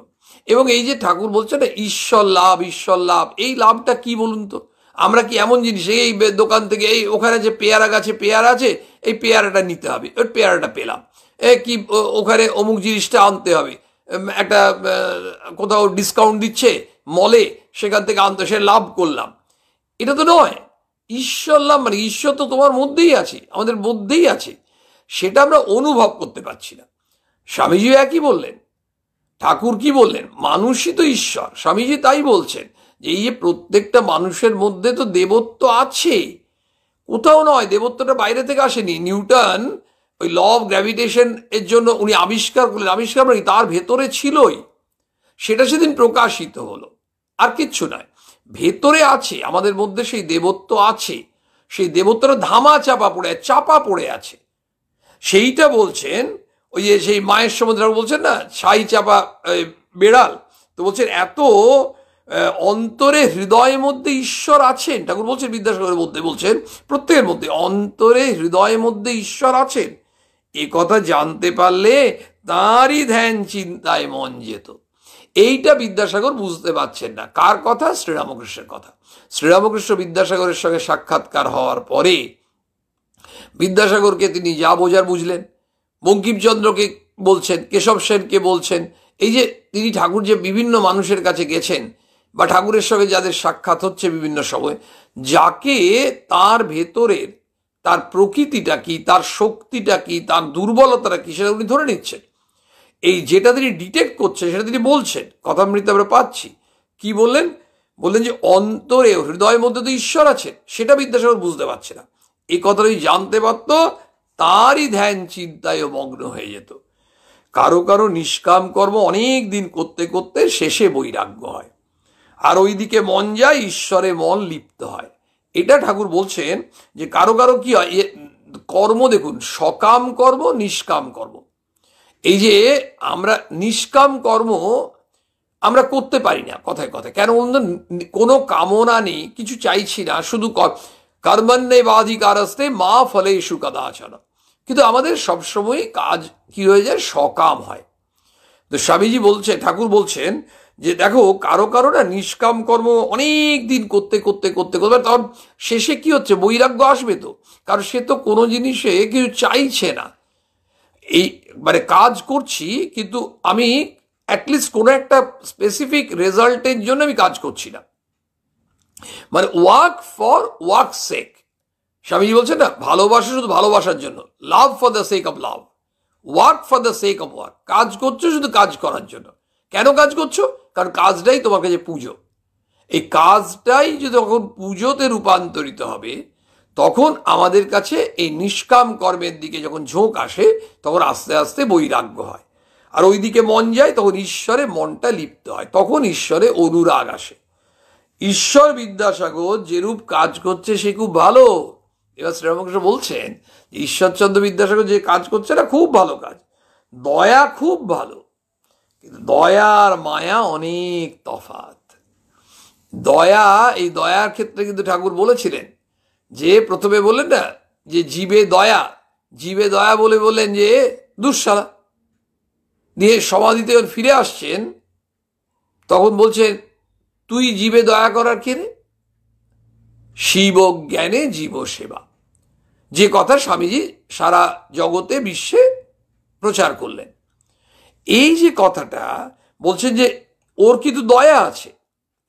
এবং এই যে ঠাকুর বলছে না ঈশ্বর লাভ, ঈশ্বর লাভ, এই লাভটা কি বলুন তো? আমরা কি এমন জিনিস, এই দোকান থেকে এই ওখানে যে পেয়ারা গাছে পেয়ারা আছে, এই পেয়ারাটা নিতে হবে, ওই পেয়ারাটা পেলাম, কি ওখানে অমুক জিনিসটা আনতে হবে, একটা কোথাও ডিসকাউন্ট দিচ্ছে মলে, সেখান থেকে আনতে, সে লাভ করলাম, এটা তো নয়। ঈশ্বর লাভ মানে ঈশ্বর তো তোমার মধ্যেই আছে, আমাদের মধ্যেই আছে, সেটা আমরা অনুভব করতে পারছি না। স্বামীজিও একই বললেন, ঠাকুর কি বললেন, মানুষই তো ঈশ্বর। স্বামীজি তাই বলছেন যে এই যে প্রত্যেকটা মানুষের মধ্যে তো দেবত্ব আছে, কোথাও নয়, দেবত্বটা বাইরে থেকে আসেনি। নিউটন ওই ল অফ গ্র্যাভিটেশন এর জন্য উনি আবিষ্কার করলেন, আবিষ্কার মানে তার ভেতরে ছিলই, সেটা সেদিন প্রকাশিত হলো, আর কিচ্ছু নয়। ভেতরে আছে, আমাদের মধ্যে সেই দেবত্ব আছে, সেই দেবত্বটা ধামা চাপা পড়ে আছে। সেইটা বলছেন, ওই যে সেই মায়ের সম্বন্ধে বলছেন না, ছাই চাপা বেড়াল, তো বলছেন এত অন্তরে হৃদয়ের মধ্যে ঈশ্বর আছেন। ঠাকুর বলছেন বিদ্যাসাগরের মধ্যে, বলছেন প্রত্যেকের মধ্যে অন্তরে হৃদয়ের মধ্যে ঈশ্বর আছেন, এ কথা জানতে পারলে তাঁরই ধ্যান চিন্তায় মন যেত। এইটা বিদ্যাসাগর বুঝতে পারছেন না। কার কথা? শ্রীরামকৃষ্ণের কথা। শ্রীরামকৃষ্ণ বিদ্যাসাগরের সঙ্গে সাক্ষাৎকার হওয়ার পরে বিদ্যাসাগরকে তিনি যা বোঝার বুঝলেন, বঙ্কিমচন্দ্রকে বলছেন, কেশব সেনকে বলছেন। এই যে তিনি ঠাকুর যে বিভিন্ন মানুষের কাছে গেছেন বা ঠাকুরের সঙ্গে যাদের সাক্ষাৎ হচ্ছে বিভিন্ন সময়, যাকে তার ভেতরের তার প্রকৃতিটা কি, তার শক্তিটা কি, তার দুর্বলতাটা কি, সেটা উনি ধরে নিচ্ছেন। এই যেটা তিনি ডিটেক্ট করছেন সেটা তিনি বলছেন, কথামৃত আমরা পাচ্ছি। কি বললেন? বললেন যে অন্তরে হৃদয়ের মধ্যে তো ঈশ্বর আছেন, সেটা বিদ্যাসাগর বুঝতে পারছে না। এই কথাটাই জানতে পারত, তারই ধ্যান চিন্তায় মগ্ন হয়ে যেত। কারো কারো নিষ্কাম কর্ম অনেক দিন করতে করতে শেষে বৈরাগ্য হয়, আর ওইদিকে মন যায়, ঈশ্বরে মন লিপ্ত হয়। এটা ঠাকুর বলছেন যে কারো কারো কি হয়, কর্ম দেখুন, সকাম কর্ম, নিষ্কাম কর্ম। এই যে আমরা নিষ্কাম কর্ম আমরা করতে পারি না কথায় কথায়, কেন বলুন? কোনো কামনা নেই, কিছু চাইছি না, শুধু কর্মণ্যেবাধিকারস্তে মা ফলেষু কদাচন। কিন্তু আমাদের সবসময় কাজ কি হয়ে যায়, সকাম হয়। তো স্বামীজি বলছে, ঠাকুর বলছেন যে দেখো কারো কারো না নিষ্কাম কর্ম অনেক দিন করতে করতে করতে করতে তখন শেষে কি হচ্ছে, বৈরাগ্য আসবে। তো কারণ সে তো কোনো জিনিসে কিছু চাইছে না, এই মানে কাজ করছি কিন্তু আমি অ্যাটলিস্ট কোনো একটা স্পেসিফিক রেজাল্টের জন্য আমি কাজ করছি না, মানে ওয়ার্ক ফর ওয়ার্ক সেক। স্বামীজি বলছেন না, ভালোবাসা শুধু ভালোবাসার জন্য, love for the sake of love, work for the sake of work. কাজ করছো শুধু কাজ করার জন্য। কেন কাজ করছো? কারণ কাজটাই তোমার কাছে পুজো। এই কাজটাই যদি যখন পুজোতে রূপান্তরিত হবে, তখন আমাদের কাছে এই নিষ্কাম কর্মের দিকে যখন ঝোঁক আসে, তখন আস্তে আস্তে বৈরাগ্য হয়, আর ওইদিকে মন যায়, তখন ঈশ্বরে মনটা লিপ্ত হয়, তখন ঈশ্বরে অনুরাগ আসে। ঈশ্বর বিদ্যাসাগর যেরূপ কাজ করছে সে খুব ভালো। এবার শ্রীরামকৃষ্ণ বলছেন ঈশ্বরচন্দ্র বিদ্যাসাগর যে কাজ করছে না, খুব ভালো কাজ, দয়া খুব ভালো, কিন্তু দয়া আর মায়া অনেক তফাৎ। দয়া, এই দয়ার ক্ষেত্রে কিন্তু ঠাকুর বলেছিলেন যে, প্রথমে বললেন না যে জীবে দয়া, জীবে দয়া বলে বললেন যে দুঃসালা, দিয়ে সমাধিতে ফিরে আসছেন, তখন বলছেন তুই জীবে দয়া করার কে রে? শিব জ্ঞানে জীব সেবা, যে কথা স্বামীজি সারা জগতে বিশ্বে প্রচার করলেন। এই যে কথাটা বলছেন যে ওর কিন্তু দয়া আছে,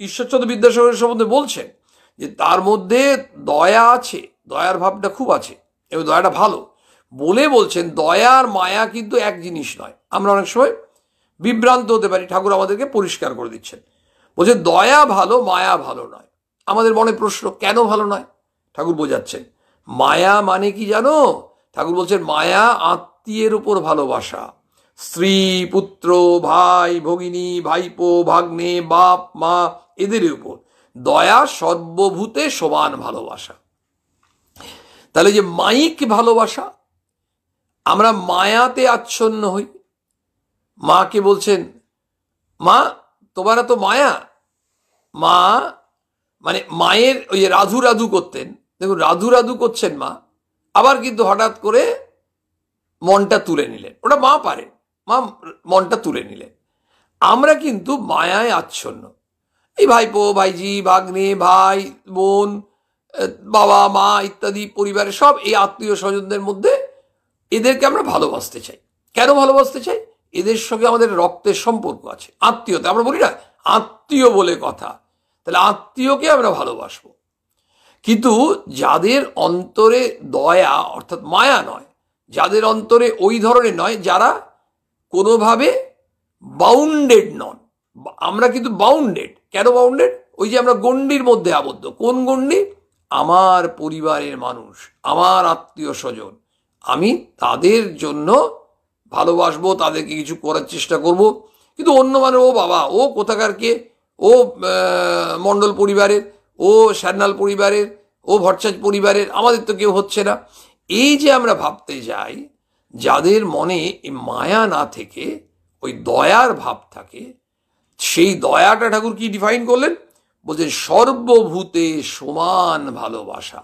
ঈশ্বরচন্দ্র বিদ্যাসাগরের সম্বন্ধে বলছেন যে তার মধ্যে দয়া আছে, দয়ার ভাবটা খুব আছে এবং দয়াটা ভালো বলে বলছেন দয়া আর মায়া কিন্তু এক জিনিস নয়। আমরা অনেক সময় বিভ্রান্ত হতে পারি, ঠাকুর আমাদেরকে পরিষ্কার করে দিচ্ছেন, বলছে দয়া ভালো, মায়া ভালো নয়। আমাদের মনে প্রশ্ন, কেন ভালো নয়? ঠাকুর বোঝাচ্ছেন মায়া মানে কি জানো? ঠাকুর বলছেন মায়া আত্মীয়ের উপর ভালোবাসা, স্ত্রী, পুত্র, ভাই, ভগিনী, ভাইপো, ভাগ্নে, বাপ, মা, এদের উপর। দয়া সর্বভূতে সমান ভালোবাসা। তাহলে যে মাইক ভালোবাসা, আমরা মায়াতে আচ্ছন্ন হই। মাকে বলছেন, মা তোমার তো মায়া। মা মানে মায়ের ওই রাধু রাধু করতেন, দেখুন রাধু রাধু করছেন মা, আবার কিন্তু হঠাৎ করে মনটা তুলে নিলেন, ওটা মা পারেন, মা মনটা তুলে নিলেন। আমরা কিন্তু মায়ায় আচ্ছন্ন। এই ভাইপো, ভাইজি, ভাগ্নে, ভাই, বোন, বাবা, মা ইত্যাদি পরিবারের সব এই আত্মীয় স্বজনদের মধ্যে এদেরকে আমরা ভালোবাসতে চাই। কেন ভালোবাসতে চাই? এদের সঙ্গে আমাদের রক্তের সম্পর্ক আছে, আত্মীয়তা। আমরা বলি না আত্মীয় বলে কথা, তাহলে আত্মীয়কে আমরা ভালোবাসবো। কিন্তু যাদের অন্তরে দয়া অর্থাৎ মায়া নয়, যাদের অন্তরে ওই ধরনের নয়, যারা কোনোভাবে বাউন্ডেড নন, আমরা কিন্তু বাউন্ডেড। কেন বাউন্ডেড? ওই যে আমরা গণ্ডির মধ্যে আবদ্ধ। কোন গণ্ডি? আমার পরিবারের মানুষ, আমার আত্মীয় স্বজন, আমি তাদের জন্য ভালোবাসবো, তাদেরকে কিছু করার চেষ্টা করব। কিন্তু অন্য মানে ও বাবা, ও কোথাকার কে, ও মণ্ডল পরিবারের, ও সান্যাল পরিবারের, ও ভট্টাচার্য পরিবারের, আমাদের তো কেউ হচ্ছে না। এই যে আমরা ভাবতে যাই, যাদের মনে এই মায়া না থেকে ওই দয়ার ভাব থাকে, সেই দয়াটা ঠাকুর কি ডিফাইন করলেন? বলছেন সর্বভূতে সমান ভালোবাসা।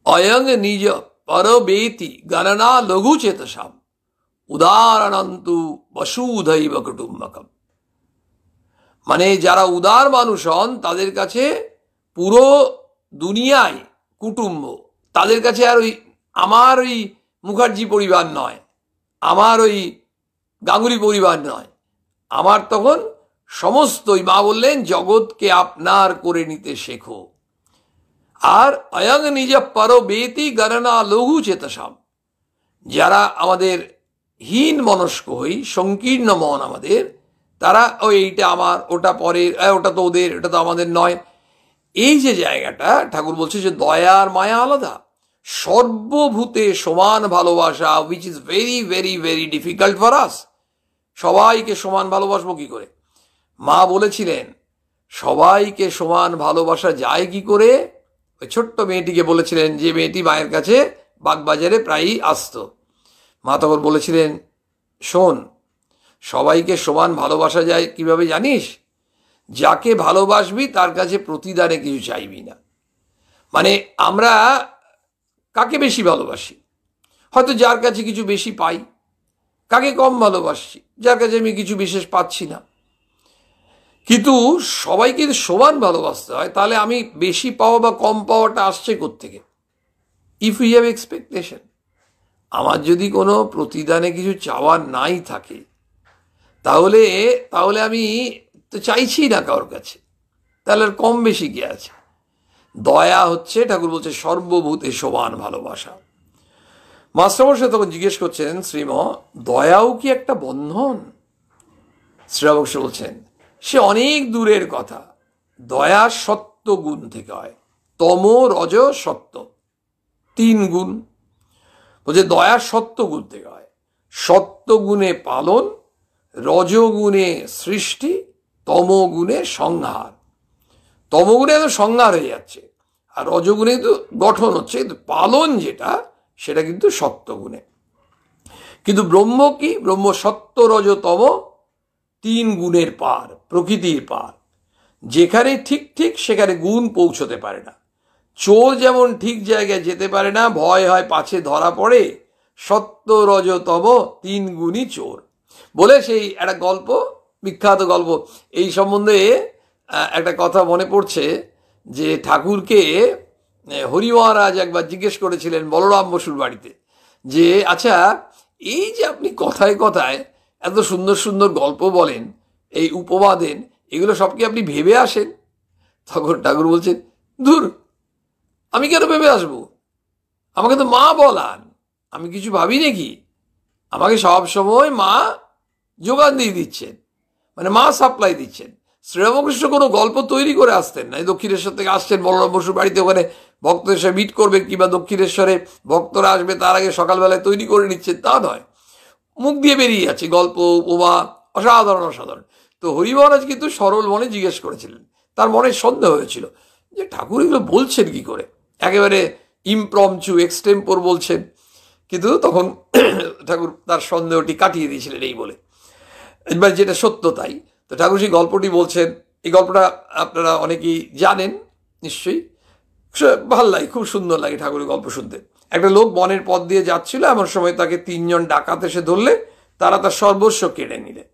অয়ং নিজ পরবেতি গণনা লঘু চেতসাম উদারণন্তু বসুধৈব কুটুম্বকম। মানে যারা উদার মানুষ হন তাদের কাছে পুরো দুনিয়ায় কুটুম্ব, তাদের কাছে আর ওই আমার ওই মুখার্জি পরিবার নয়, আমার ওই গাঙ্গুলি পরিবার নয়, আমার তখন সমস্ত, ওই মা বললেন জগৎকে আপনার করে নিতে শেখো। আর অয়ং নিজ পরবেতি গণনা লঘু চেতসাম, যারা আমাদের হীন মনস্ক হই, সংকীর্ণ মন আমাদের, তারা ওই এইটা আমার, ওটা পরের, ওটা তো ওদের, এটা তো আমাদের নয়। এই যে জায়গাটা ঠাকুর বলছে যে দয়া আর মায়া আলাদা, সর্বভূতে সমান ভালোবাসা, which is very very very difficult for us. সবাইকে সমান ভালোবাসবো কি করে? মা বলেছিলেন সবাইকে সমান ভালোবাসা যায় কি করে? ওই ছোট্ট মেয়েটিকে বলেছিলেন, যে মেয়েটি মায়ের কাছে বাগবাজারে প্রায়ই আসতো। মা তখন বলেছিলেন, শোন, সবাইকে সমান ভালোবাসা যায় কিভাবে জানিস? যাকে ভালোবাসবি তার কাছে প্রতিদানে কিছু চাইবি না। মানে আমরা কাকে বেশি ভালোবাসি? হয়তো যার কাছে কিছু বেশি পাই। কাকে কম ভালোবাসছি? যার কাছে আমি কিছু বিশেষ পাচ্ছি না। কিন্তু সবাইকে যদি সমান ভালোবাসতে হয়, তাহলে আমি বেশি পাওয়া বা কম পাওয়াটা আসছে কোত্থেকে? ইফ ইউ হ্যাভ এক্সপেকটেশন, আমার যদি কোনো প্রতিদানে কিছু চাওয়ার নাই থাকে, তাহলে তাহলে আমি তো চাইছি না কারোর কাছে, তাহলে আর কম বেশি কি আছে? দয়া হচ্ছে, ঠাকুর বলছে, সর্বভূতে সমান ভালোবাসা। মাস্টারমশাই তখন জিজ্ঞেস করছেন, শ্রীম, দয়াও কি একটা বন্ধন? শ্রীরামকৃষ্ণ বলছেন, সে অনেক দূরের কথা। দয়া সত্য গুণ থেকে হয়। তম, রজ, সত্য, 3 গুণ। বলছে দয়া সত্য গুণ থেকে হয়। সত্য গুণে পালন, রজগুণে সৃষ্টি, তমগুণে সংহার। তমগুণে তো সংহার হয়ে যাচ্ছে, আর রজগুণে তো গঠন হচ্ছে, কিন্তু পালন যেটা, সেটা কিন্তু সত্যগুণে। কিন্তু ব্রহ্ম কি? ব্রহ্ম সত্য, রজ, তম, 3 গুণের পার, প্রকৃতির পার। যেখানে ঠিক ঠিক সেখানে গুণ পৌঁছতে পারে না। চোর যেমন ঠিক জায়গায় যেতে পারে না, ভয় হয় পাছে ধরা পড়ে, সত্য, রজ, তম 3 গুণই চোর। বলে সেই একটা গল্প, বিখ্যাত গল্প, এই সম্বন্ধে একটা কথা মনে পড়ছে, যে ঠাকুরকে হরি মহারাজ একবার জিজ্ঞেস করেছিলেন বলরাম বসুর বাড়িতে, যে আচ্ছা, এই যে আপনি কথায় কথায় এত সুন্দর সুন্দর গল্প বলেন, এই উপমা দেন, এগুলো সব কি আপনি ভেবে আসেন? তখন ঠাকুর বলছেন, ধুর, আমি কেন ভেবে আসবো? আমাকে তো মা বলান, আমি কিছু ভাবি নাকি? আমাকে সব সময় মা যোগান দিয়ে দিচ্ছেন, মানে মা সাপ্লাই দিচ্ছেন। শ্রীরামকৃষ্ণ কোনো গল্প তৈরি করে আসতেন না। এই দক্ষিণেশ্বর থেকে আসছেন বলরাম বসুর বাড়িতে, ওখানে ভক্তদের সাথে মিট করবেন, কিংবা দক্ষিণেশ্বরে ভক্তরা আসবে তার আগে সকালবেলায় তৈরি করে নিচ্ছেন, তা নয়। মুখ দিয়ে বেরিয়ে যাচ্ছে গল্প, উপমা, অসাধারণ অসাধারণ। তো হরি মহারাজ কিন্তু সরল মনে জিজ্ঞেস করেছিলেন, তার মনে সন্দেহ হয়েছিল যে ঠাকুর এগুলো বলছেন কি করে, একেবারে ইমপ্রম্পচু এক্সটেম্পোর বলছেন। কিন্তু তখন ঠাকুর তার সন্দেহটি কাটিয়ে দিয়েছিলেন এই বলে, এবার যেটা সত্য তাই। তো ঠাকুর সেই গল্পটি বলছেন। এই গল্পটা আপনারা অনেকেই জানেন নিশ্চয়ই, ভাল লাগে, খুব সুন্দর লাগে ঠাকুরের গল্প শুনতে। একটা লোক বনের পথ দিয়ে যাচ্ছিল, এমন সময় তাকে 3 জন ডাকাত এসে ধরলে, তারা তার সর্বস্ব কেড়ে নিলে।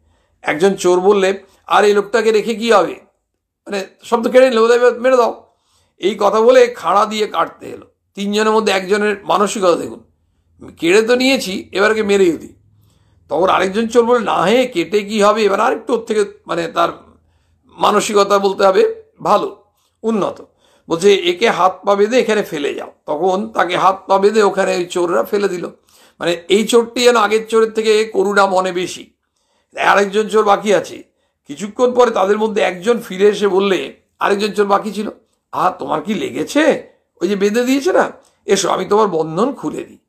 একজন চোর বললে, আর এই লোকটাকে রেখে কি হবে, মানে সব তো কেড়ে নিলে, মেরে দাও। এই কথা বলে খাড়া দিয়ে কাটতে এলো। 3 জনের মধ্যে একজনের মানসিকতা দেখুন, কেড়ে তো নিয়েছি, এবারকে মেরেই দিই। তখন আরেকজন চোর বলে, না হে, কেটে কি হবে, এবার আরেকটু ওর থেকে মানে তার মানসিকতা বলতে হবে ভালো, উন্নত। বলছে একে হাত পা বেঁধে এখানে ফেলে যাও। তখন তাকে হাত পা বেঁধে ওখানে ওই চোররা ফেলে দিল। মানে এই চোরটি যেন আগের চোরের থেকে করুণা মনে বেশি। আরেকজন চোর বাকি আছে। কিছুক্ষণ পরে তাদের মধ্যে একজন ফিরে এসে বললে, আরেকজন চোর বাকি ছিল, তোমার কি লেগেছে? ওই যে বেঁধে দিয়েছে না, এসো আমি তোমার বন্ধন খুলে দিই।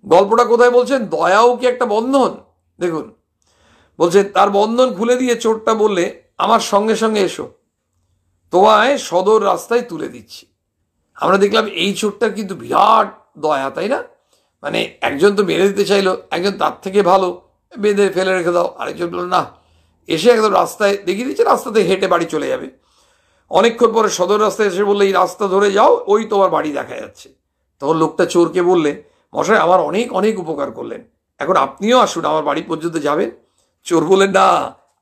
গল্পটা কোথায় বলছেন? দয়াও কি একটা বন্ধন? দেখুন, বলছে তার বন্ধন খুলে দিয়ে চোরটা বললে, আমার সঙ্গে সঙ্গে এসো, তোমায় সদর রাস্তায় তুলে দিচ্ছি। আমরা দেখলাম এই চোরটার কিন্তু বিরাট দয়া, তাই না? মানে একজন তো মেরে দিতে চাইলো, একজন তার থেকে ভালো, বেঁধে ফেলে রেখে দাও। আরেকজন বলল না, এসে একদম রাস্তায় দেখিয়ে দিচ্ছে, রাস্তাতে হেঁটে বাড়ি চলে যাবে। অনেকক্ষণ পরে সদর রাস্তায় এসে বললে, এই রাস্তা ধরে যাও, ওই তোমার বাড়ি দেখা যাচ্ছে। তখন লোকটা চোরকে বললে, মশাই আমার অনেক অনেক উপকার করলেন, এখন আপনিও আসুন, আমার বাড়ি পর্যন্ত যাবেন। চোর বললেন, না,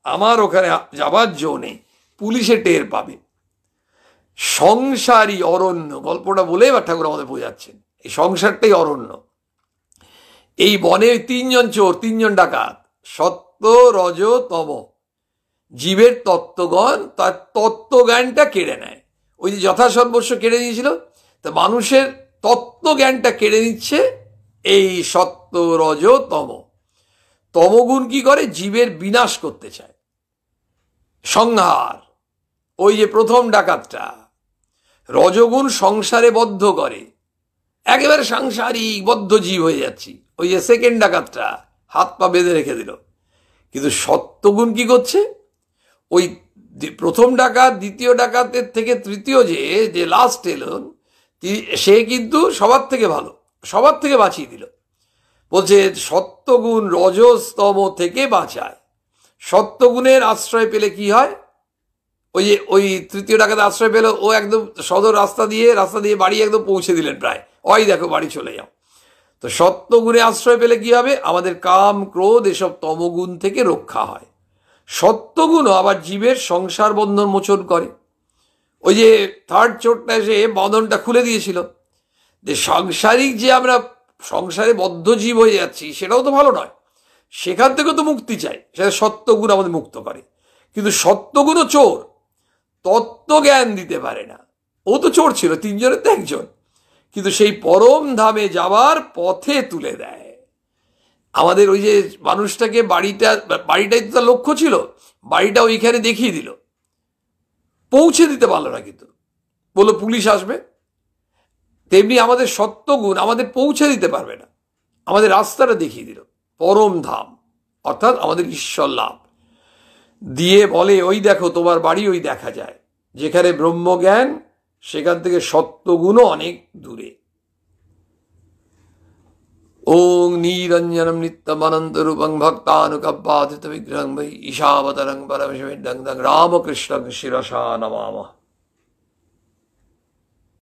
আমার ওখানে যাবার জো নেই, পুলিশে টের পাবে। সংসারই অরণ্য, গল্পটা বলে এবার ঠাকুর আমাদের বোঝাচ্ছেন, এই সংসারটাই অরণ্য। এই বনে 3 জন চোর, 3 জন ডাকাত, সত্য, রজ, তম, জীবের তত্ত্বজ্ঞান, তার তত্ত্বজ্ঞানটা কেড়ে নেয়। ওই যে যথাসর্বস্ব কেড়ে নিয়েছিল, তা মানুষের তত্ত্বজ্ঞানটা কেড়ে নিচ্ছে এই সত্য, রজ, তম। তমগুণ কি করে? জীবের বিনাশ করতে চায়, সংহার। ওই যে প্রথম ডাকাতটা। রজগুণ সংসারে বদ্ধ করে, একেবারে সাংসারিক বদ্ধজীব হয়ে যাচ্ছি। ওই যে সেকেন্ড ডাকাতটা হাত পা বেঁধে রেখে দিল। কিন্তু সত্যগুণ কি করছে? ওই প্রথম ডাকাত দ্বিতীয় ডাকাতের থেকে তৃতীয় যে লাস্ট এলেন, সে কিন্তু সবার থেকে ভালো, সবার থেকে বাঁচিয়ে দিল। বলছে সত্যগুণ রজস্তম থেকে বাঁচায়। সত্যগুণের আশ্রয় পেলে কি হয়? ওই তৃতীয় ডাকাতে আশ্রয় পেল, ও একদম সদর রাস্তা দিয়ে বাড়ি একদম পৌঁছে দিলেন প্রায়, ওই দেখো বাড়ি চলে যাও। তো সত্যগুণে আশ্রয় পেলে কি হবে? আমাদের কাম ক্রোধ এসব তমগুণ থেকে রক্ষা হয়। সত্যগুণও আবার জীবের সংসার বন্ধন মোচন করে। ওই যে থার্ড চোরটা এসে বন্ধনটা খুলে দিয়েছিল, যে সাংসারিক যে আমরা সংসারে বদ্ধজীব হয়ে যাচ্ছি সেটাও তো ভালো নয়, সেখান থেকেও তো মুক্তি চাই, সেটা সত্যগুণ আমাদের মুক্ত করে। কিন্তু সত্যগুণও চোর, তত্ত্বজ্ঞান দিতে পারে না। ও তো চোর ছিল, তিনজনের তো একজন, কিন্তু সেই পরম ধামে যাওয়ার পথে তুলে দেয়। আমাদের ওই যে মানুষটাকে বাড়িটাই তো তার লক্ষ্য ছিল, বাড়িটা ওইখানে দেখিয়ে দিল, পৌঁছে দিতে পারলো না, কিন্তু বললো পুলিশ আসবে। তেমনি আমাদের সত্যগুণ আমাদের পৌঁছে দিতে পারবে না, আমাদের রাস্তাটা দেখিয়ে দিল পরম ধাম, অর্থাৎ আমাদের ঈশ্বর লাভ দিয়ে বলে ওই দেখো তোমার বাড়ি ওই দেখা যায়। যেখানে ব্রহ্মজ্ঞান সেখান থেকে সত্যগুণও অনেক দূরে। ওং নিরঞ্জনম নিত্যমনন্ত রূপং ভক্তানুকম্পাদিত বিগ্রহং বৈ ঈশাবতরং পরমেশ্বরং রামকৃষ্ণং শিরসা নমামঃ।